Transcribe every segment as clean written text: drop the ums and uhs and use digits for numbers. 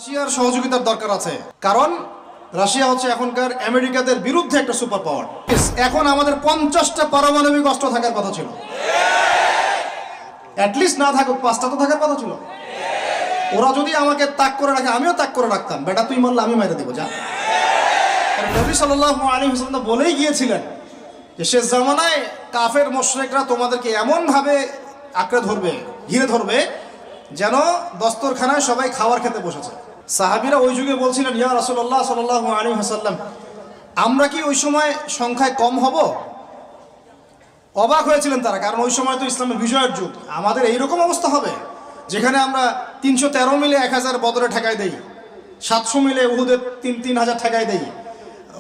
রাশিয়ার সহযোগিতার দরকার আছে, কারণ রাশিয়া হচ্ছে এখনকার আমেরিকাদের বিরুদ্ধে একটা সুপার পাওয়ার। এখন আমাদের 50টা পারমাণবিক অস্ত্র থাকার কথা ছিল, অ্যাটলিস্ট না থাকুক 5টা তো থাকার কথা ছিল। ওরা যদি আমাকে তাক করে রাখে আমিও তাক করে রাখতাম, বেটা তুই মারলে আমি মেরে দেবো যা। নবী সাল্লাল্লাহু আলাইহি ওয়াসাল্লাম বলেই গিয়েছিলেন যে শেষ জামানায় কাফের মুশরিকরা তোমাদেরকে এমন ভাবে আঁকড়ে ধরবে, ঘিরে ধরবে, যেন দস্তরখানায় সবাই খাবার খেতে বসেছে। সাহাবীরা ওই যুগে বলছিলেন, ইয়া রাসূলুল্লাহ সাল্লাল্লাহু আলাইহি ওয়াসাল্লাম, আমরা কি ওই সময় সংখ্যায় কম হব? অবাক হয়েছিলেন তারা, কারণ ওই সময় তো ইসলামের বিজয়ের যুগ। আমাদের এইরকম অবস্থা হবে যেখানে আমরা 313 মিলে 1000 বদরে ঠেকাই দেই, 700 মিলে উহুদে 3000 ঠেকাই দেই,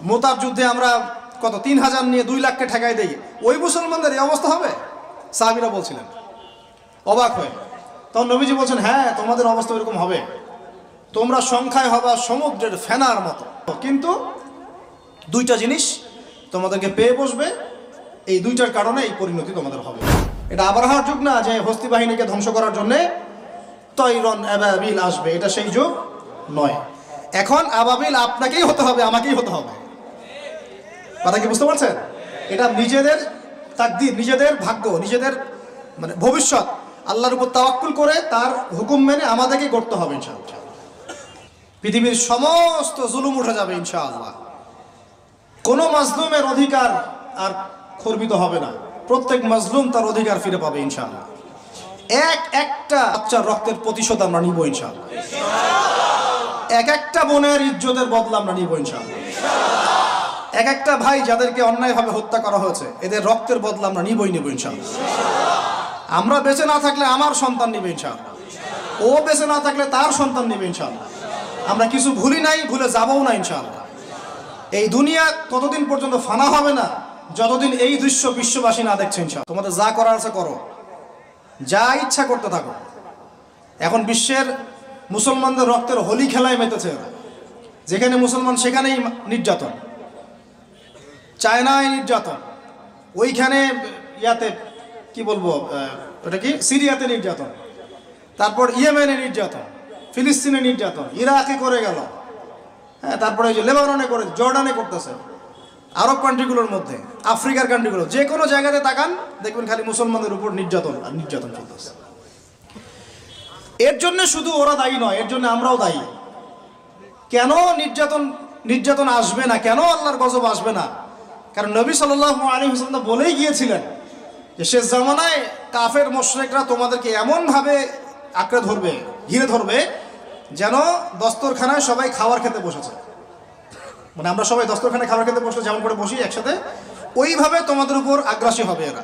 মোতাব যুদ্ধে আমরা কত 3000 নিয়ে 2 লাখকে ঠেকাই দেই। ওই মুসলমানদের এই অবস্থা হবে? সাহাবীরা বলছিলেন অবাক হয়ে। তখন নবীজি বলছেন, হ্যাঁ তোমাদের অবস্থা এরকম হবে, তোমরা সংখ্যায় হবা সমুদ্রের ফেনার মতো, কিন্তু 2টা জিনিস তোমাদেরকে পেয়ে বসবে, এই 2টার কারণে এই পরিণতি তোমাদের হবে। এটা আবরাহার যুগ না যে হস্তি বাহিনীকে ধ্বংস করার জন্যে তৈরন আবাবিল আসবে, এটা সেই যুগ নয়। এখন আবাবিল আপনাকেই হতে হবে, আমাকেই হতে হবে। কথা কি বুঝতে পারছেন? এটা নিজেদের তাকদীর, নিজেদের ভাগ্য, নিজেদের মানে ভবিষ্যৎ আল্লাহর উপর তাওয়াক্কুল করে তার হুকুম মেনে আমাদেরকে করতে হবে ইনশাআল্লাহ। পৃথিবীর সমস্ত জুলুম উঠে যাবে ইনশাআল্লাহ, কোনো মাজলুমের অধিকার আর খর্বিত হবে না, প্রত্যেক মাজলুম তার অধিকার ফিরে পাবে ইনশাআল্লাহ। একটা বাচ্চার রক্তের প্রতিশোধ আমরা নিব ইনশাআল্লাহ, একটা বোনের ইজ্জতের বদলা আমরা নিব ইনশাআল্লাহ, একটা ভাই যাদেরকে অন্যায়ভাবে হত্যা করা হয়েছে এদের রক্তের বদলা আমরা নিবই নেব ইনশাআল্লাহ। আমরা বেঁচে না থাকলে আমার সন্তান নেবে ইনশাআল্লাহ, ও বেঁচে না থাকলে তার সন্তান নেবে ইনশাআল্লাহ। আমরা কিছু ভুলি নাই, ভুলে যাবও না ইনশাআল্লাহ। এই দুনিয়া ততদিন পর্যন্ত ফানা হবে না যতদিন এই দৃশ্য বিশ্ববাসী না দেখছে ইনশাআল্লাহ। তোমাদের যা করার আছে করো, যা ইচ্ছা করতে থাকো। এখন বিশ্বের মুসলমানদের রক্তের হোলি খেলায় মেতেছে, যেখানে মুসলমান সেখানেই নির্যাতন, চায়নায় নির্যাতন, ওইখানে ইয়াতে কি বলবো ওটা কি সিরিয়াতে নির্যাতন, তারপর ইয়েমেনে নির্যাতন, ফিলিস্তিনে নির্যাতন, ইরাকে করে গেল, হ্যাঁ, তারপরে ওই যে লেবাননে করে, জর্ডানে করতেছে, আরব কান্ট্রিগুলোর মধ্যে, আফ্রিকার কান্ট্রিগুলো, যে কোনো জায়গাতে তাকান দেখবেন খালি মুসলমানদের উপর নির্যাতন আর নির্যাতন চলতেছে। এর জন্য শুধু ওরা দায়ী নয়, এর জন্য আমরাও দায়ী। কেন নির্যাতন আসবে না, কেন আল্লাহর গজব আসবে না? কারণ নবী সাল্লাল্লাহু আলাইহি ওয়াসাল্লাম বলেই গিয়েছিলেন যে শেষ জামানায় কাফের মুশরিকরা তোমাদেরকে এমন ভাবে আঁকড়ে ধরবে, ঘিরে ধরবে, যেন দস্তরখানায় সবাই খাবার খেতে বসেছে। মানে আমরা সবাই দস্তরখানায় খাবার খেতে বসলে যেমন করে বসি একসাথে, ওইভাবে তোমাদের উপর আগ্রাসী হবে এরা।